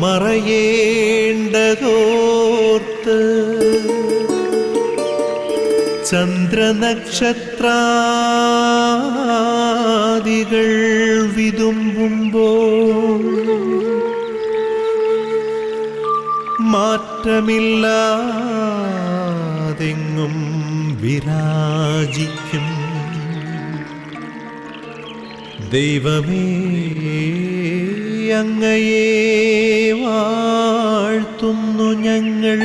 മറയേണ്ടതോർത്ത് ചന്ദ്രനക്ഷത്രാദികൾ വിതുമ്പുമ്പോൾ മാറ്റമില്ലാതെങ്ങും വിരാജിക്കും ദൈവമേ, അങ്ങയെ വാഴ്ത്തുന്നു ഞങ്ങൾ.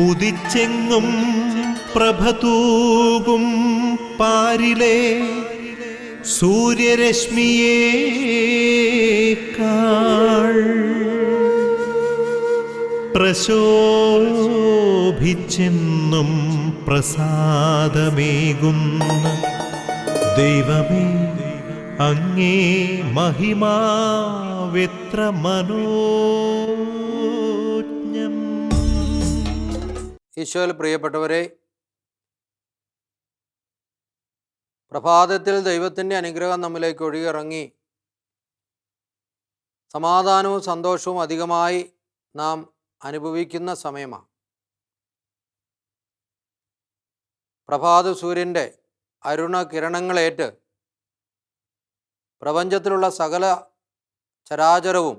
ഉദിച്ചെങ്ങും പ്രഭതൂകും പാരിലെ സൂര്യരശ്മിയേക്കാൾ പ്രശോഭിച്ചെന്നും പ്രസാദമേകുന്ന ദൈവമേ, അങ്ങേ മഹിമാവെത്ര മനോജ്ഞം. ഈശോയിൽ പ്രിയപ്പെട്ടവരെ, പ്രഭാതത്തിൽ ദൈവത്തിൻ്റെ അനുഗ്രഹം നമ്മിലേക്ക് ഒഴുകിയിറങ്ങി സമാധാനവും സന്തോഷവും അധികമായി നാം അനുഭവിക്കുന്ന സമയമാണ്. പ്രഭാത സൂര്യൻ്റെ അരുണ കിരണങ്ങളേറ്റ് പ്രപഞ്ചത്തിലുള്ള സകല ചരാചരവും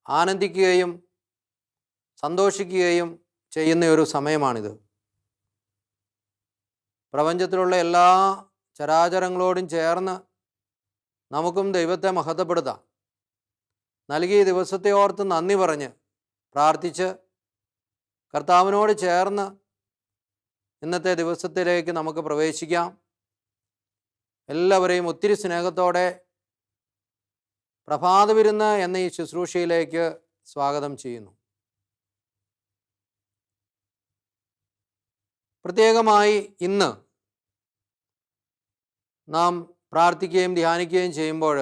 ആനന്ദിക്കുകയും സന്തോഷിക്കുകയും ചെയ്യുന്ന ഒരു സമയമാണിത്. പ്രപഞ്ചത്തിലുള്ള എല്ലാ ചരാചരങ്ങളോടും ചേർന്ന് നമുക്കും ദൈവത്തെ മഹത്വപ്പെടുത്താം. നൽകിയ ദിവസത്തെ ഓർത്ത് നന്ദി പറഞ്ഞ് പ്രാർത്ഥിച്ച് കർത്താവിനോട് ചേർന്ന് ഇന്നത്തെ ദിവസത്തിലേക്ക് നമുക്ക് പ്രവേശിക്കാം. എല്ലാവരെയും ഒത്തിരി സ്നേഹത്തോടെ പ്രഭാത വിരുന്ന് എന്ന ഈ ശുശ്രൂഷയിലേക്ക് സ്വാഗതം ചെയ്യുന്നു. പ്രത്യേകമായി ഇന്ന് നാം പ്രാർത്ഥിക്കുകയും ധ്യാനിക്കുകയും ചെയ്യുമ്പോൾ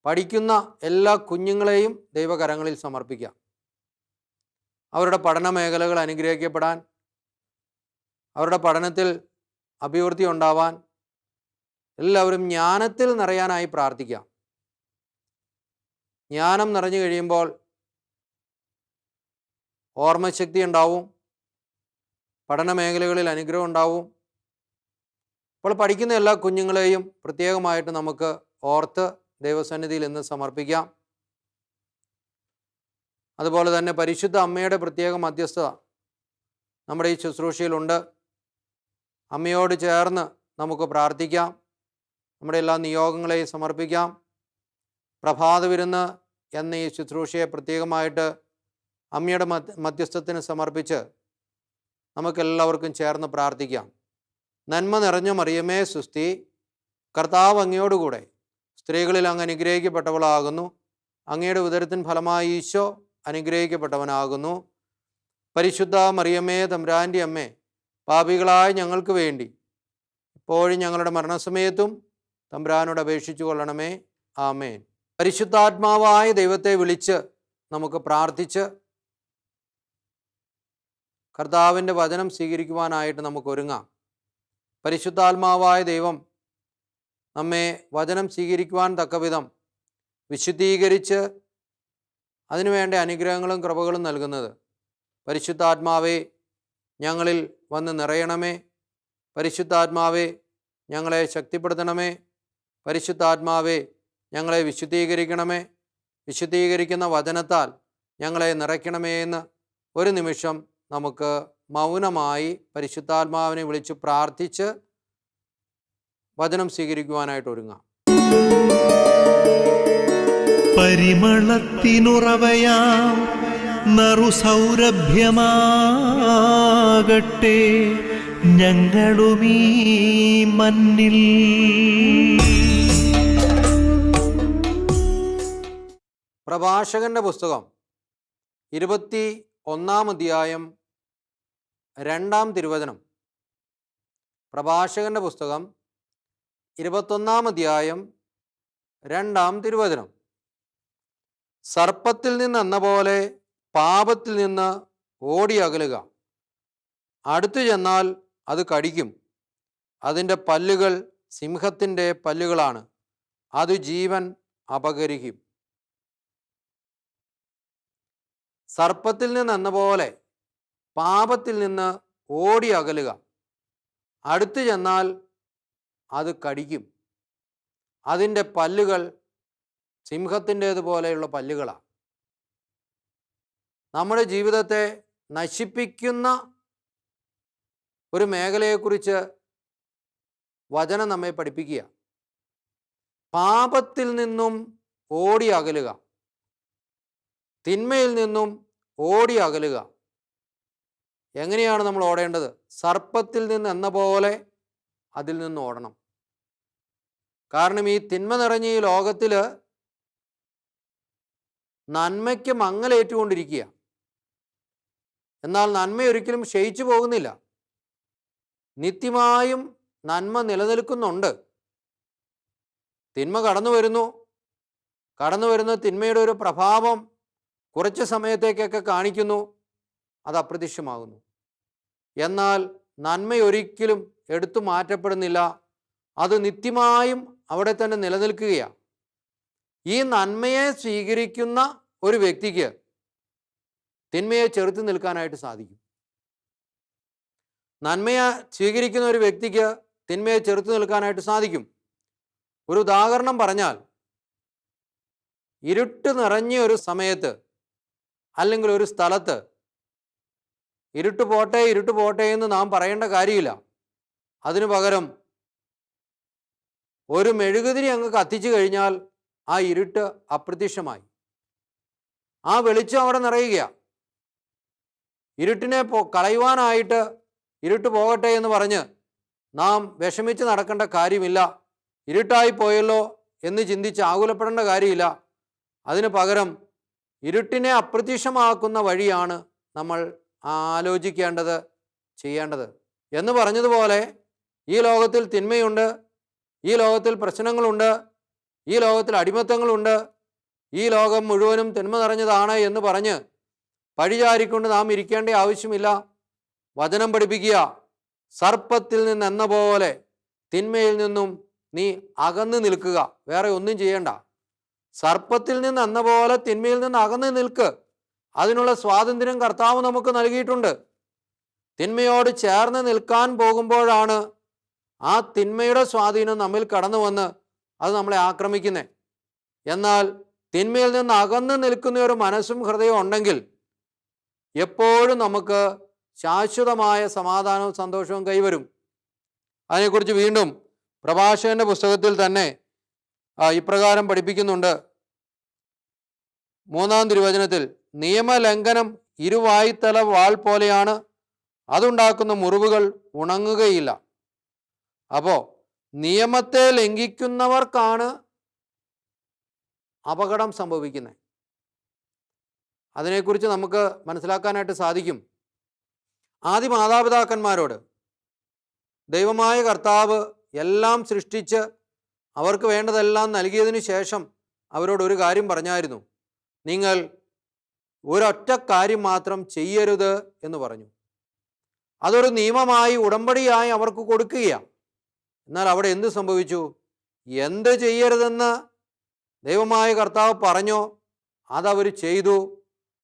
പഠിക്കുന്ന എല്ലാ കുഞ്ഞുങ്ങളെയും ദൈവകരങ്ങളിൽ സമർപ്പിക്കാം. അവരുടെ പഠന മേഖലകൾ അനുഗ്രഹിക്കപ്പെടാൻ, അവരുടെ പഠനത്തിൽ അഭിവൃദ്ധി ഉണ്ടാവാൻ, എല്ലാവരും ജ്ഞാനത്തിൽ നിറയാനായി പ്രാർത്ഥിക്കാം. ജ്ഞാനം നിറഞ്ഞു കഴിയുമ്പോൾ ഓർമ്മശക്തി ഉണ്ടാവും, പഠന മേഖലകളിൽ അനുഗ്രഹം ഉണ്ടാവും. അപ്പോൾ പഠിക്കുന്ന എല്ലാ കുഞ്ഞുങ്ങളെയും പ്രത്യേകമായിട്ട് നമുക്ക് ഓർത്ത് ദൈവസന്നിധിയിൽ ഇന്ന് സമർപ്പിക്കാം. അതുപോലെ തന്നെ പരിശുദ്ധ അമ്മയുടെ പ്രത്യേക മധ്യസ്ഥത നമ്മുടെ ഈ ശുശ്രൂഷയിലുണ്ട്. അമ്മയോട് ചേർന്ന് നമുക്ക് പ്രാർത്ഥിക്കാം, നമ്മുടെ എല്ലാ നിയോഗങ്ങളെയും സമർപ്പിക്കാം. പ്രഭാത വിരുന്ന് എന്ന ഈ ശുശ്രൂഷയെ പ്രത്യേകമായിട്ട് അമ്മയുടെ മധ്യസ്ഥത്തിന് സമർപ്പിച്ച് നമുക്കെല്ലാവർക്കും ചേർന്ന് പ്രാർത്ഥിക്കാം. നന്മ നിറഞ്ഞ മറിയമേ സുസ്തി, കർത്താവ് അങ്ങയോടുകൂടെ സ്ത്രീകളിൽ അങ്ങ് അനുഗ്രഹിക്കപ്പെട്ടവളാകുന്നു. അങ്ങയുടെ ഉദരത്തിൻ ഫലമായി ഈശോ അനുഗ്രഹിക്കപ്പെട്ടവനാകുന്നു. പരിശുദ്ധ മറിയമേ തമ്പുരാൻ്റെ അമ്മേ, പാപികളായ ഞങ്ങൾക്ക് വേണ്ടി ഇപ്പോഴും ഞങ്ങളുടെ മരണസമയത്തും തമ്പുരാനോട് അപേക്ഷിച്ചു കൊള്ളണമേ. ആമേൻ. പരിശുദ്ധാത്മാവായ ദൈവത്തെ വിളിച്ച് നമുക്ക് പ്രാർത്ഥിച്ച് കർത്താവിൻ്റെ വചനം സ്വീകരിക്കുവാനായിട്ട് നമുക്ക് ഒരുങ്ങാം. പരിശുദ്ധാത്മാവായ ദൈവം നമ്മെ വചനം സ്വീകരിക്കുവാൻ തക്കവിധം വിശുദ്ധീകരിച്ച് അതിനുവേണ്ട അനുഗ്രഹങ്ങളും കൃപകളും നൽകുന്നത്. പരിശുദ്ധാത്മാവേ, ഞങ്ങളിൽ വന്ന് നിറയണമേ. പരിശുദ്ധാത്മാവേ, ഞങ്ങളെ ശക്തിപ്പെടുത്തണമേ. പരിശുദ്ധാത്മാവേ, ഞങ്ങളെ വിശുദ്ധീകരിക്കണമേ. വിശുദ്ധീകരിക്കുന്ന വചനത്താൽ ഞങ്ങളെ നിറയ്ക്കണമേ എന്ന് ഒരു നിമിഷം നമുക്ക് മൗനമായി പരിശുദ്ധാത്മാവിനെ വിളിച്ച് പ്രാർത്ഥിച്ച് വചനം സ്വീകരിക്കുവാനായിട്ട് ഒരുങ്ങാം. പരിമളത്തിനുറവയാം നറുസൗരഭ്യമാകട്ടെ ഞങ്ങളുമീ മണ്ണിൽ. പ്രഭാഷകന്റെ പുസ്തകം 21 അധ്യായം 2 തിരുവചനം. പ്രഭാഷകന്റെ പുസ്തകം 21 അധ്യായം 2 തിരുവചനം. സർപ്പത്തിൽ നിന്നെന്ന പോലെ പാപത്തിൽ നിന്ന് ഓടി അകലുക. അടുത്തു ചെന്നാൽ അത് കടിക്കും. അതിൻ്റെ പല്ലുകൾ സിംഹത്തിൻ്റെ പല്ലുകളാണ്. അത് ജീവൻ അപഹരിക്കും. സർപ്പത്തിൽ നിന്നെന്ന പോലെ പാപത്തിൽ നിന്ന് ഓടി അകലുക. അടുത്തു ചെന്നാൽ അത് കടിക്കും. അതിൻ്റെ പല്ലുകൾ സിംഹത്തിൻ്റേതുപോലെയുള്ള പല്ലുകളാണ്. നമ്മുടെ ജീവിതത്തെ നശിപ്പിക്കുന്ന ഒരു മേഖലയെക്കുറിച്ച് വചനം നമ്മെ പഠിപ്പിക്കുക. പാപത്തിൽ നിന്നും ഓടി അകലുക, തിന്മയിൽ നിന്നും ഓടി അകലുക. എങ്ങനെയാണ് നമ്മൾ ഓടേണ്ടത്? സർപ്പത്തിൽ നിന്നെന്ന പോലെ അതിൽ നിന്ന് ഓടണം. കാരണം ഈ തിന്മ നിറഞ്ഞ ഈ ലോകത്തിൽ നന്മയ്ക്ക് മങ്ങലേറ്റുകൊണ്ടിരിക്കുക. എന്നാൽ നന്മ ഒരിക്കലും ക്ഷയിച്ചു പോകുന്നില്ല. നിത്യമായും നന്മ നിലനിൽക്കുന്നുണ്ട്. തിന്മ കടന്നു വരുന്ന തിന്മയുടെ ഒരു പ്രഭാവം കുറച്ച് സമയത്തേക്കൊക്കെ കാണിക്കുന്നു, അത് അപ്രത്യക്ഷമാകുന്നു. എന്നാൽ നന്മയൊരിക്കലും എടുത്തു മാറ്റപ്പെടുന്നില്ല, അത് നിത്യമായും അവിടെ തന്നെ നിലനിൽക്കുകയാണ്. ഈ നന്മയെ സ്വീകരിക്കുന്ന ഒരു വ്യക്തിക്ക് തിന്മയെ ചെറുത്ത് നിൽക്കാനായിട്ട് സാധിക്കും. നന്മയെ സ്വീകരിക്കുന്ന ഒരു വ്യക്തിക്ക് തിന്മയെ ചെറുത്ത് നിൽക്കാനായിട്ട് സാധിക്കും. ഒരു ഉദാഹരണം പറഞ്ഞാൽ, ഇരുട്ട് നിറഞ്ഞ ഒരു സമയത്ത് അല്ലെങ്കിൽ ഒരു സ്ഥലത്ത് ഇരുട്ട് പോട്ടെ എന്ന് നാം പറയേണ്ട കാര്യമില്ല. അതിനു പകരം ഒരു മെഴുകുതിരി അങ്ങ് കത്തിച്ചു കഴിഞ്ഞാൽ ആ ഇരുട്ട് അപ്രത്യക്ഷമായി. ആ വെളിച്ചം അവിടെ നിറയുകയാണ്. ഇരുട്ടിനെ കളയുവാനായിട്ട് ഇരുട്ട് പോകട്ടെ എന്ന് പറഞ്ഞ് നാം വിഷമിച്ച് നടക്കേണ്ട കാര്യമില്ല. ഇരുട്ടായി പോയല്ലോ എന്ന് ചിന്തിച്ച് ആകുലപ്പെടേണ്ട കാര്യമില്ല. അതിന് പകരം ഇരുട്ടിനെ അപ്രത്യക്ഷമാക്കുന്ന വഴിയാണ് നമ്മൾ ആലോചിക്കേണ്ടത്, ചെയ്യേണ്ടത്. എന്ന് പറഞ്ഞതുപോലെ ഈ ലോകത്തിൽ തിന്മയുണ്ട്, ഈ ലോകത്തിൽ പ്രശ്നങ്ങളുണ്ട്, ഈ ലോകത്തിൽ അടിമത്തങ്ങളുണ്ട്, ഈ ലോകം മുഴുവനും തിന്മ നിറഞ്ഞതാണ് എന്ന് പറഞ്ഞ് പഴിചാരിക്കൊണ്ട് നാം ഇരിക്കേണ്ട ആവശ്യമില്ല. വചനം പഠിപ്പിക്കുക, സർപ്പത്തിൽ നിന്നെന്ന പോലെ തിന്മയിൽ നിന്നും നീ അകന്നു നിൽക്കുക. വേറെ ഒന്നും ചെയ്യേണ്ട. സർപ്പത്തിൽ നിന്നെന്ന പോലെ തിന്മയിൽ നിന്ന് അകന്നു നിൽക്ക്. അതിനുള്ള സ്വാതന്ത്ര്യം കർത്താവ് നമുക്ക് നൽകിയിട്ടുണ്ട്. തിന്മയോട് ചേർന്ന് നിൽക്കാൻ പോകുമ്പോഴാണ് ആ തിന്മയുടെ സ്വാധീനം നമ്മിൽ കടന്നു വന്ന് അത് നമ്മളെ ആക്രമിക്കുന്നത്. എന്നാൽ തിന്മയിൽ നിന്ന് അകന്നു നിൽക്കുന്ന ഒരു മനസ്സും ഹൃദയവും ഉണ്ടെങ്കിൽ എപ്പോഴും നമുക്ക് ശാശ്വതമായ സമാധാനവും സന്തോഷവും കൈവരും. അതിനെക്കുറിച്ച് വീണ്ടും പ്രഭാഷകന്റെ പുസ്തകത്തിൽ തന്നെ ഇപ്രകാരം പഠിപ്പിക്കുന്നുണ്ട്. 3-ാം തിരുവചനത്തിൽ, നിയമലംഘനം ഇരുവായ്ത്തല വാൾ പോലെയാണ്, അതുണ്ടാക്കുന്ന മുറിവുകൾ ഉണങ്ങുകയില്ല. അപ്പോൾ നിയമത്തെ ലംഘിക്കുന്നവർക്കാണ് അപകടം സംഭവിക്കുന്നത്. അതിനെക്കുറിച്ച് നമുക്ക് മനസ്സിലാക്കാനായിട്ട് സാധിക്കും. ആദി മാതാപിതാക്കന്മാരോട് ദൈവമായ കർത്താവ് എല്ലാം സൃഷ്ടിച്ച് അവർക്ക് വേണ്ടതെല്ലാം നൽകിയതിന് ശേഷം അവരോട് ഒരു കാര്യം പറഞ്ഞായിരുന്നു, നിങ്ങൾ ഒരൊറ്റ കാര്യം മാത്രം ചെയ്യരുത് എന്ന് പറഞ്ഞു. അതൊരു നിയമമായി, ഉടമ്പടിയായി അവർക്ക് കൊടുക്കുകയാണ്. എന്നാൽ അവിടെ എന്ത് സംഭവിച്ചു? എന്ത് ചെയ്യരുതെന്ന് ദൈവമായ കർത്താവ് പറഞ്ഞോ അതവർ ചെയ്തു.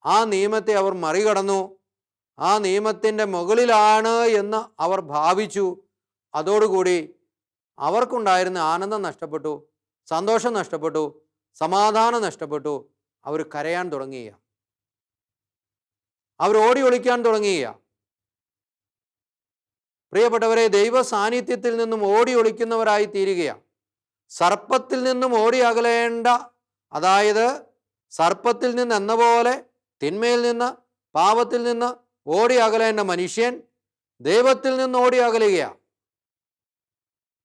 ആ നിയമത്തെ അവർ മറികടന്നു. ആ നിയമത്തിൻ്റെ മുകളിലാണ് എന്ന് അവർ ഭാവിച്ചു. അതോടുകൂടി അവർക്കുണ്ടായിരുന്ന ആനന്ദം നഷ്ടപ്പെട്ടു, സന്തോഷം നഷ്ടപ്പെട്ടു, സമാധാനം നഷ്ടപ്പെട്ടു. അവർ കരയാൻ തുടങ്ങിയ, അവർ ഓടി ഒളിക്കാൻ തുടങ്ങിയ. പ്രിയപ്പെട്ടവരെ, ദൈവ സാന്നിധ്യത്തിൽ നിന്നും ഓടി ഒളിക്കുന്നവരായി തീരുകയാണ്. സർപ്പത്തിൽ നിന്നും ഓടി അകലേണ്ട, അതായത് സർപ്പത്തിൽ നിന്ന് എന്ന പോലെ തിന്മയിൽ നിന്ന്, പാപത്തിൽ നിന്ന് ഓടി അകലേണ്ട മനുഷ്യൻ ദൈവത്തിൽ നിന്ന് ഓടി അകലുകയാണ്,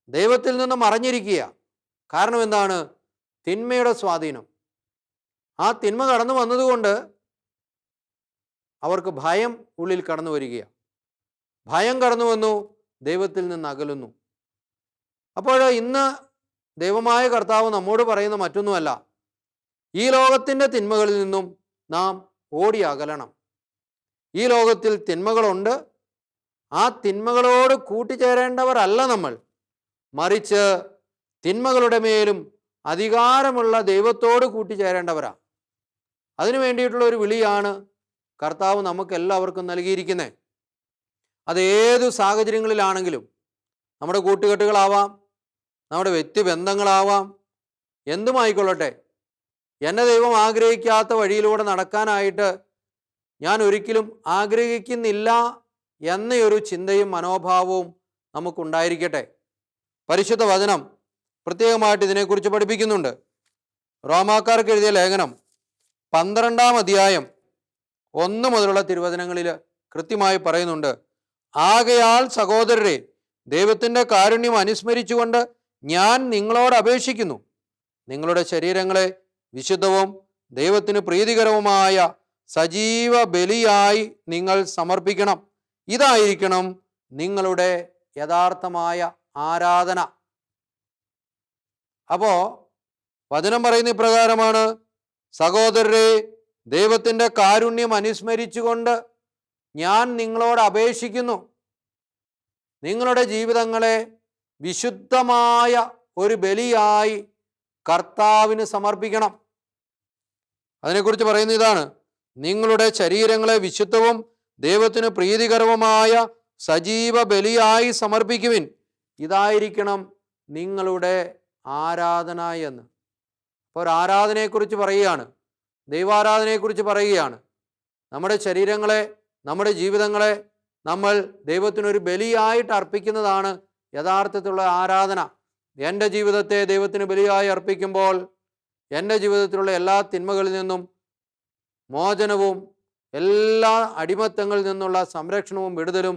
ദൈവത്തിൽ നിന്ന് മറഞ്ഞിരിക്കുക. കാരണം എന്താണ്? തിന്മയുടെ സ്വാധീനം. ആ തിന്മ കടന്നു വന്നതുകൊണ്ട് അവർക്ക് ഭയം ഉള്ളിൽ കടന്നു വരികയാണ്. ഭയം കടന്നു വന്നു, ദൈവത്തിൽ നിന്ന് അകലുന്നു. അപ്പോൾ ഇന്ന് ദൈവമായ കർത്താവ് നമ്മോട് പറയുന്ന മറ്റൊന്നുമല്ല, ഈ ലോകത്തിൻ്റെ തിന്മകളിൽ നിന്നും നാം ഓടി അകലണം. ഈ ലോകത്തിൽ തിന്മകളുണ്ട്. ആ തിന്മകളോട് കൂട്ടിച്ചേരേണ്ടവരല്ല നമ്മൾ. മറിച്ച് തിന്മകളുടെ മേലും അധികാരമുള്ള ദൈവത്തോട് കൂട്ടിച്ചേരേണ്ടവരാ. അതിനു വേണ്ടിയിട്ടുള്ള ഒരു വിളിയാണ് കർത്താവ് നമുക്ക് എല്ലാവർക്കും നൽകിയിരിക്കുന്നത്. അതേതു സാഹചര്യങ്ങളിലാണെങ്കിലും, നമ്മുടെ കൂട്ടുകെട്ടുകളാവാം, നമ്മുടെ വ്യക്തിബന്ധങ്ങളാവാം, എന്തുമായിക്കൊള്ളട്ടെ, എന്നെ ദൈവം ആഗ്രഹിക്കാത്ത വഴിയിലൂടെ നടക്കാനായിട്ട് ഞാൻ ഒരിക്കലും ആഗ്രഹിക്കുന്നില്ല എന്നൊരു ചിന്തയും മനോഭാവവും നമുക്കുണ്ടായിരിക്കട്ടെ. പരിശുദ്ധ വചനം പ്രത്യേകമായിട്ട് ഇതിനെക്കുറിച്ച് പഠിപ്പിക്കുന്നുണ്ട്. റോമാക്കാർക്ക് എഴുതിയ ലേഖനം 12-ാം അധ്യായം 1 മുതലുള്ള തിരുവചനങ്ങളിൽ കൃത്യമായി പറയുന്നുണ്ട്, ആകയാൽ സഹോദരരെ, ദൈവത്തിൻ്റെ കാരുണ്യം അനുസ്മരിച്ചുകൊണ്ട് ഞാൻ നിങ്ങളോട് അപേക്ഷിക്കുന്നു, നിങ്ങളുടെ ശരീരങ്ങളെ വിശുദ്ധവും ദൈവത്തിന് പ്രീതികരവുമായ സജീവ ബലിയായി നിങ്ങൾ സമർപ്പിക്കണം. ഇതായിരിക്കണം നിങ്ങളുടെ യഥാർത്ഥമായ ആരാധന. അപ്പോൾ വചനം പറയുന്ന ഇപ്രകാരമാണ്, സഹോദരരെ, ദൈവത്തിൻ്റെ കാരുണ്യം അനുസ്മരിച്ചുകൊണ്ട് ഞാൻ നിങ്ങളോട് അപേക്ഷിക്കുന്നു, നിങ്ങളുടെ ജീവിതങ്ങളെ വിശുദ്ധമായ ഒരു ബലിയായി കർത്താവിന് സമർപ്പിക്കണം. അതിനെക്കുറിച്ച് പറയുന്ന ഇതാണ്, നിങ്ങളുടെ ശരീരങ്ങളെ വിശുദ്ധവും ദൈവത്തിന് പ്രീതികരവുമായ സജീവ ബലിയായി സമർപ്പിക്കുവിൻ. ഇതായിരിക്കണം നിങ്ങളുടെ ആരാധന എന്ന്. അപ്പോൾ ഒരു ആരാധനയെക്കുറിച്ച് പറയുകയാണ്, ദൈവാരാധനയെക്കുറിച്ച് പറയുകയാണ്. നമ്മുടെ ശരീരങ്ങളെ, നമ്മുടെ ജീവിതങ്ങളെ നമ്മൾ ദൈവത്തിനൊരു ബലിയായിട്ട് അർപ്പിക്കുന്നതാണ് യഥാർത്ഥത്തിലുള്ള ആരാധന. എൻ്റെ ജീവിതത്തെ ദൈവത്തിന് ബലിയായി അർപ്പിക്കുമ്പോൾ എൻ്റെ ജീവിതത്തിലുള്ള എല്ലാ തിന്മകളിൽ നിന്നും മോചനവും എല്ലാ അടിമത്തങ്ങളിൽ നിന്നുള്ള സംരക്ഷണവും വിടുതലും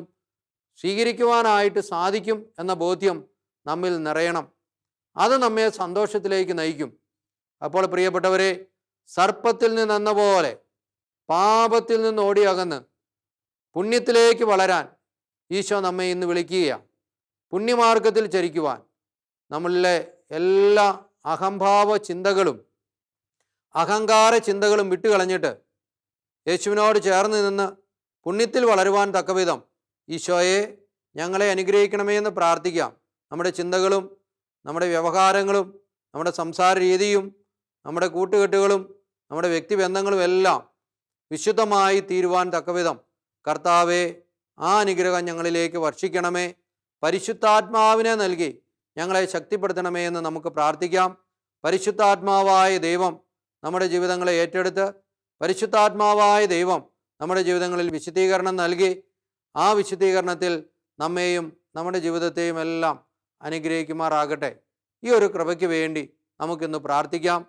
സ്വീകരിക്കുവാനായിട്ട് സാധിക്കും എന്ന ബോധ്യം നമ്മിൽ നിറയണം. അത് നമ്മെ സന്തോഷത്തിലേക്ക് നയിക്കും. അപ്പോൾ പ്രിയപ്പെട്ടവരെ, സർപ്പത്തിൽ നിന്നെന്ന പോലെ പാപത്തിൽ നിന്ന് ഓടിയകന്ന് പുണ്യത്തിലേക്ക് വളരാൻ ഈശോ നമ്മെ ഇന്ന് വിളിക്കുകയാണ്. പുണ്യമാർഗത്തിൽ ചരിക്കുവാൻ നമ്മളിലെ എല്ലാ അഹംഭാവ ചിന്തകളും അഹങ്കാര ചിന്തകളും വിട്ടുകളഞ്ഞിട്ട് യേശുവിനോട് ചേർന്ന് നിന്ന് പുണ്യത്തിൽ വളരുവാൻ തക്കവിധം ഈശോയെ ഞങ്ങളെ അനുഗ്രഹിക്കണമേ എന്ന് പ്രാർത്ഥിക്കാം. നമ്മുടെ ചിന്തകളും നമ്മുടെ വ്യവഹാരങ്ങളും നമ്മുടെ സംസാര രീതിയും നമ്മുടെ കൂട്ടുകെട്ടുകളും നമ്മുടെ വ്യക്തിബന്ധങ്ങളും എല്ലാം വിശുദ്ധമായി തീരുവാൻ തക്കവിധം കർത്താവെ ആ അനുഗ്രഹം ഞങ്ങളിലേക്ക് വർഷിക്കണമേ. പരിശുദ്ധാത്മാവിനെ നൽകി ഞങ്ങളെ ശക്തിപ്പെടുത്തണമേ എന്ന് നമുക്ക് പ്രാർത്ഥിക്കാം. പരിശുദ്ധാത്മാവായ ദൈവം നമ്മുടെ ജീവിതങ്ങളെ ഏറ്റെടുത്ത്, പരിശുദ്ധാത്മാവായ ദൈവം നമ്മുടെ ജീവിതങ്ങളിൽ വിശുദ്ധീകരണം നൽകി ആ വിശുദ്ധീകരണത്തിൽ നമ്മെയും നമ്മുടെ ജീവിതത്തെയും എല്ലാം അനുഗ്രഹിക്കുമാറാകട്ടെ. ഈ ഒരു കൃപയ്ക്ക് വേണ്ടി നമുക്കിന്ന് പ്രാർത്ഥിക്കാം.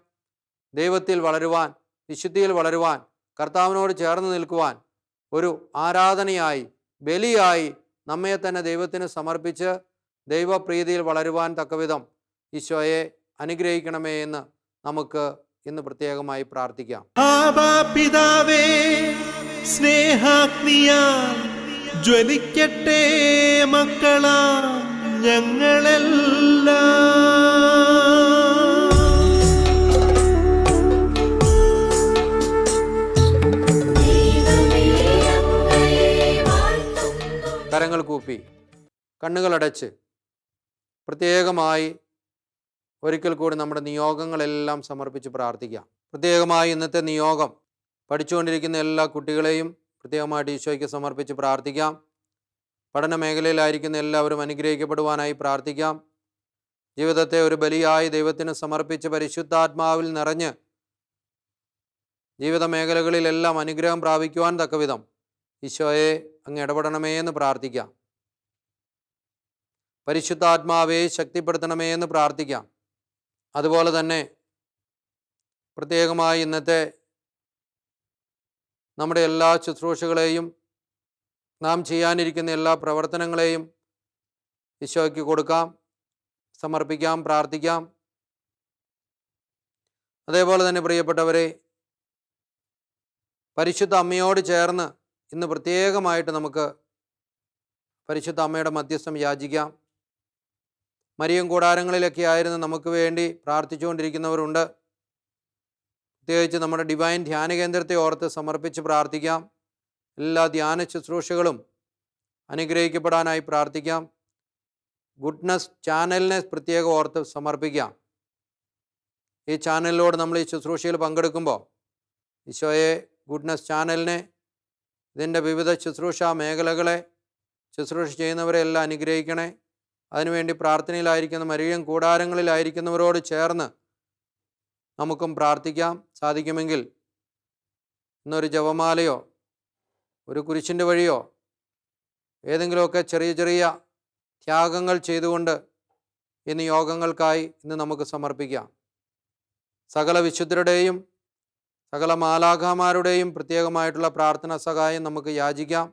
ദൈവത്തിൽ വളരുവാൻ, വിശുദ്ധിയിൽ വളരുവാൻ, കർത്താവിനോട് ചേർന്ന് നിൽക്കുവാൻ, ഒരു ആരാധനയായി, ബലിയായി നമ്മെ തന്നെ ദൈവത്തിന് സമർപ്പിച്ച് ദൈവപ്രീതിയിൽ വളരുവാൻ തക്കവിധം ഈശോയെ അനുഗ്രഹിക്കണമേ എന്ന് നമുക്ക് ഇന്ന് പ്രത്യേകമായി പ്രാർത്ഥിക്കാം. ആബാ പിതാവേ, സ്നേഹാഗ്നിയാൽ ജ്വലിക്കട്ടെ മക്കളാ ഞങ്ങളെല്ലാം. കരങ്ങൾ കൂപ്പി കണ്ണുകളടച്ച് പ്രത്യേകമായി ഒരിക്കൽ കൂടി നമ്മുടെ നിയോഗങ്ങളെല്ലാം സമർപ്പിച്ച് പ്രാർത്ഥിക്കാം. പ്രത്യേകമായി ഇന്നത്തെ നിയോഗം പഠിച്ചുകൊണ്ടിരിക്കുന്ന എല്ലാ കുട്ടികളെയും പ്രത്യേകമായിട്ട് ഈശോയ്ക്ക് സമർപ്പിച്ച് പ്രാർത്ഥിക്കാം. പഠന മേഖലയിലായിരിക്കുന്ന എല്ലാവരും അനുഗ്രഹിക്കപ്പെടുവാനായി പ്രാർത്ഥിക്കാം. ജീവിതത്തെ ഒരു ബലിയായി ദൈവത്തിന് സമർപ്പിച്ച് പരിശുദ്ധാത്മാവിൽ നിറഞ്ഞ് ജീവിത മേഖലകളിലെല്ലാം അനുഗ്രഹം പ്രാപിക്കുവാൻ തക്കവിധം ഈശോയെ അങ്ങ് ഇടപെടണമേ എന്ന് പ്രാർത്ഥിക്കാം. പരിശുദ്ധാത്മാവെ ശക്തിപ്പെടുത്തണമേ എന്ന് പ്രാർത്ഥിക്കാം. അതുപോലെ തന്നെ പ്രത്യേകമായി ഇന്നത്തെ നമ്മുടെ എല്ലാ ശുശ്രൂഷകളെയും നാം ചെയ്യാനിരിക്കുന്ന എല്ലാ പ്രവർത്തനങ്ങളെയും ഈശോയ്ക്ക് കൊടുക്കാം, സമർപ്പിക്കാം, പ്രാർത്ഥിക്കാം. അതേപോലെ തന്നെ പ്രിയപ്പെട്ടവരെ, പരിശുദ്ധ അമ്മയോട് ചേർന്ന് ഇന്ന് പ്രത്യേകമായിട്ട് നമുക്ക് പരിശുദ്ധ അമ്മയുടെ മധ്യസ്ഥം യാചിക്കാം. മരിയം കൂടാരങ്ങളിലൊക്കെ ആയിരുന്നു നമുക്ക് വേണ്ടി പ്രാർത്ഥിച്ചുകൊണ്ടിരിക്കുന്നവരുണ്ട്. പ്രത്യേകിച്ച് നമ്മുടെ ഡിവൈൻ ധ്യാന കേന്ദ്രത്തെ ഓർത്ത് സമർപ്പിച്ച് പ്രാർത്ഥിക്കാം. എല്ലാ ധ്യാന ശുശ്രൂഷകളും അനുഗ്രഹിക്കപ്പെടാനായി പ്രാർത്ഥിക്കാം. ഗുഡ്നസ് ചാനലിനെ പ്രത്യേകം ഓർത്ത് സമർപ്പിക്കാം. ഈ ചാനലിലൂടെ നമ്മൾ ഈ ശുശ്രൂഷയിൽ പങ്കെടുക്കുമ്പോൾ ഈശോയെ ഗുഡ്നസ് ചാനലിനെ, ഇതിൻ്റെ വിവിധ ശുശ്രൂഷ മേഖലകളെ, ശുശ്രൂഷ ചെയ്യുന്നവരെ എല്ലാം അനുഗ്രഹിക്കണേ. അതിനുവേണ്ടി പ്രാർത്ഥനയിലായിരിക്കുന്ന മരിയം കൂടാരങ്ങളിലായിരിക്കുന്നവരോട് ചേർന്ന് നമുക്കും പ്രാർത്ഥിക്കാം. സാധിക്കുമെങ്കിൽ ഇന്നൊരു ജപമാലയോ ഒരു കുരിശിൻ്റെ വഴിയോ ഏതെങ്കിലുമൊക്കെ ചെറിയ ചെറിയ ത്യാഗങ്ങൾ ചെയ്തുകൊണ്ട് ഇന്ന് യോഗങ്ങൾക്കായി ഇന്ന് നമുക്ക് സമർപ്പിക്കാം. സകല വിശുദ്ധരുടെയും സകല മാലാഖമാരുടെയും പ്രത്യേകമായിട്ടുള്ള പ്രാർത്ഥന സഹായം നമുക്ക് യാചിക്കാം.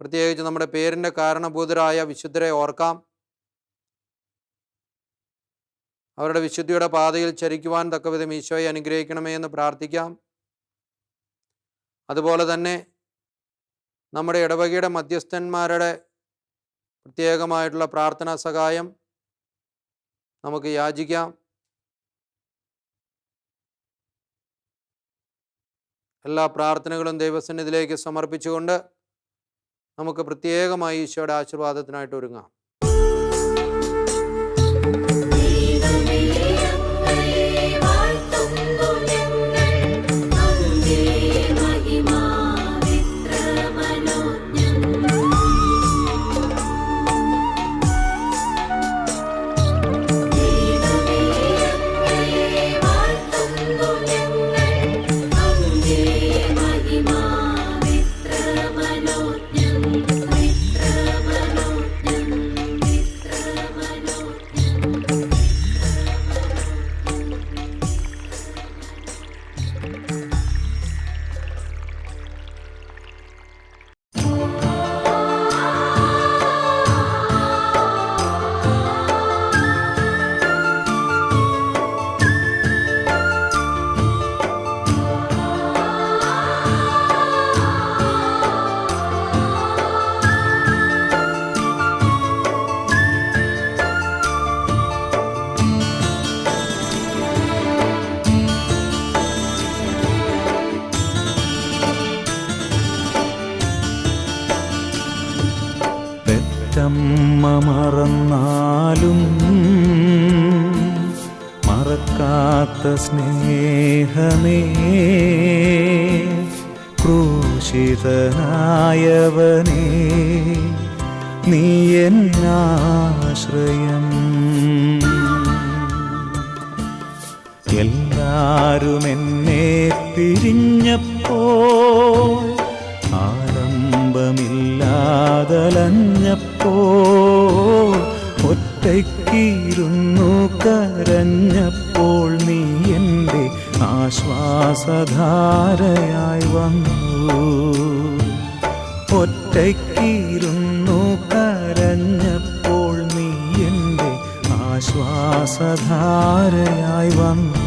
പ്രത്യേകിച്ച് നമ്മുടെ പേരിൻ്റെ കാരണഭൂതരായ വിശുദ്ധരെ ഓർക്കാം. അവരുടെ വിശുദ്ധിയുടെ പാതയിൽ ചരിക്കുവാൻ തക്കവിധം ഈശോയെ അനുഗ്രഹിക്കണമേ എന്ന് പ്രാർത്ഥിക്കാം. അതുപോലെ തന്നെ നമ്മുടെ ഇടവകയുടെ മധ്യസ്ഥന്മാരുടെ പ്രത്യേകമായിട്ടുള്ള പ്രാർത്ഥനാ സഹായം നമുക്ക് യാചിക്കാം. എല്ലാ പ്രാർത്ഥനകളും ദൈവസന്നിധിയിലേക്ക് സമർപ്പിച്ചുകൊണ്ട് നമുക്ക് പ്രത്യേകമായി ഈശോയുടെ ആശീർവാദത്തിനായിട്ട് ഒരുങ്ങാം. പെറ്റമ്മ മറന്നാലും മറക്കാത്ത സ്നേഹമേ, ക്രൂശിതനായവനേ, നീ എന്നാശ്രയം. എല്ലാരും എന്നെ പിരിഞ്ഞപ്പോൾ, ആലംബമില്ലാതലഞ്ഞപ്പോൾ, ഒറ്റയ്ക്കിരുന്നു കരഞ്ഞപ്പോൾ, നീ എൻ്റെ ആശ്വാസധാരയായി വന്നു. ഒറ്റയ്ക്കിരുന്നു കരഞ്ഞപ്പോൾ, നീ എൻ്റെ ആശ്വാസധാരയായി വന്നു.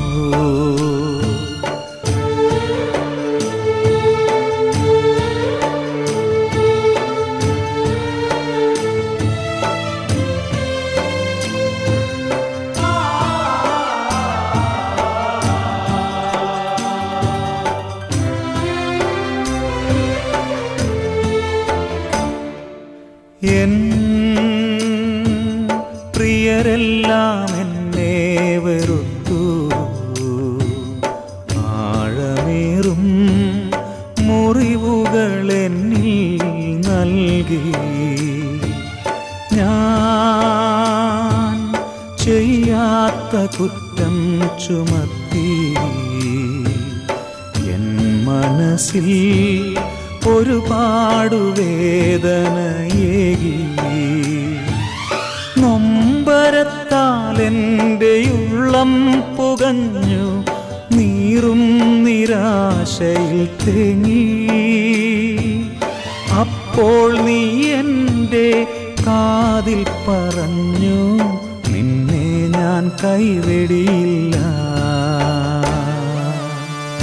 എൻ പ്രിയരെല്ലാം എന്നെ വെറുത്തു, ആഴമേറും മുറിവുകൾ എന്നിൽ നൽകി. ഞാൻ ചെയ്യാത്ത കുറ്റം ചുമത്തി എൻ മനസ്സിൽ ഒരുപാട് വേദനയേകി. നൊമ്പരത്താൽ എൻ്റെ ഉള്ളം പുകഞ്ഞു, നീറും നിരാശയിൽ തേങ്ങി. അപ്പോൾ നീ എൻ്റെ കാതിൽ പറഞ്ഞു, നിന്നെ ഞാൻ കൈവെടിയില്ല.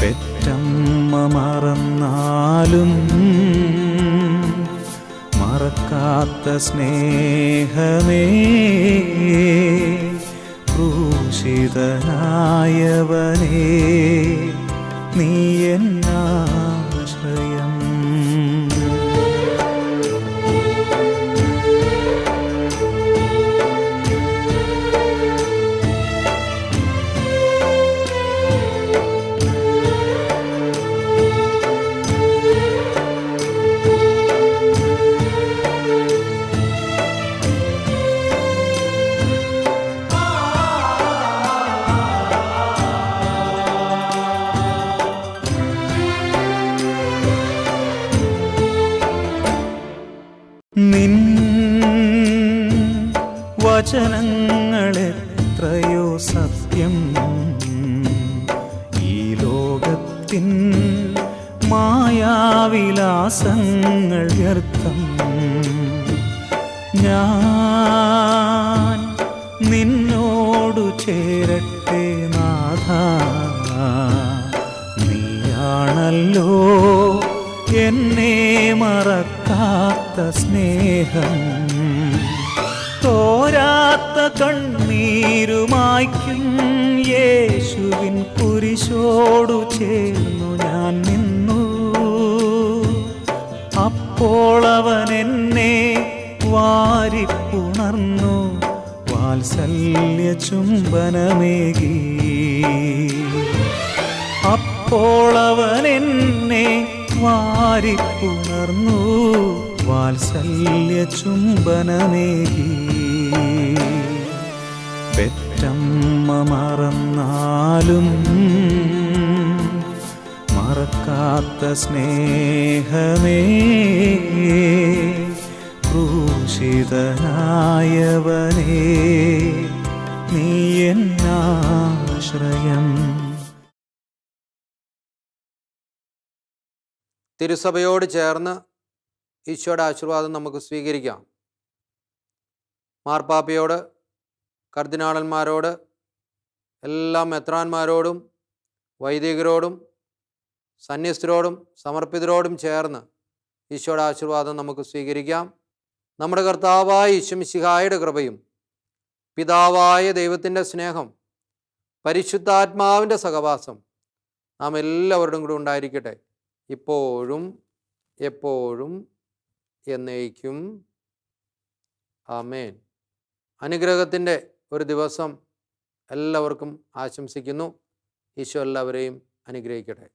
പെറ്റമ്മ മറന്നാലും മറക്കാത്ത സ്നേഹമേ, ക്രൂശിതനായവനേ, നീ എന്നാശ്രയം. പ്രയാസങ്ങൾ വ്യർത്ഥം. ഞാൻ നിന്നോടു ചേരട്ടെ നാഥ, നീയാണല്ലോ എന്നെ മറക്കാത്ത സ്നേഹം. തോരാത്ത കണ്ണീരുമായ്ക്കും യേശുവിൻ കുരിശോടു ചേർന്നു ഞാൻ നിന്നു. അപ്പോൾ അവൻ എന്നെ വാരിപ്പുണർന്നു, വാത്സല്യ ചുംബനമേകി. അപ്പോൾ അവൻ എന്നെ വാരിപ്പുണർന്നു, വാത്സല്യ ചുംബനമേകി. പെറ്റമ്മ മറന്നാലും മറക്കാത്ത സ്നേഹമേ, ക്രൂശിതനായവനേ, നീ എന്നാശ്രയം. തിരുസഭയോട് ചേർന്ന് ഈശോയുടെ ആശീർവാദം നമുക്ക് സ്വീകരിക്കാം. മാർപ്പാപ്പയോട്, കർദിനാളന്മാരോട്, എല്ലാ മെത്രാന്മാരോടും, വൈദികരോടും, സന്യസ്തരോടും സമർപ്പിതരോടും ചേർന്ന് ഈശോയുടെ ആശീർവാദം നമുക്ക് സ്വീകരിക്കാം. നമ്മുടെ കർത്താവായ ഈശോമിശിഹായുടെ കൃപയും പിതാവായ ദൈവത്തിൻ്റെ സ്നേഹം പരിശുദ്ധാത്മാവിൻ്റെ സഹവാസം നാം എല്ലാവരുടെയും കൂടെ ഉണ്ടായിരിക്കട്ടെ, ഇപ്പോഴും എപ്പോഴും എന്നേക്കും. ആമേൻ. അനുഗ്രഹത്തിൻ്റെ ഒരു ദിവസം എല്ലാവർക്കും ആശംസിക്കുന്നു. ഈശോ എല്ലാവരെയും അനുഗ്രഹിക്കട്ടെ.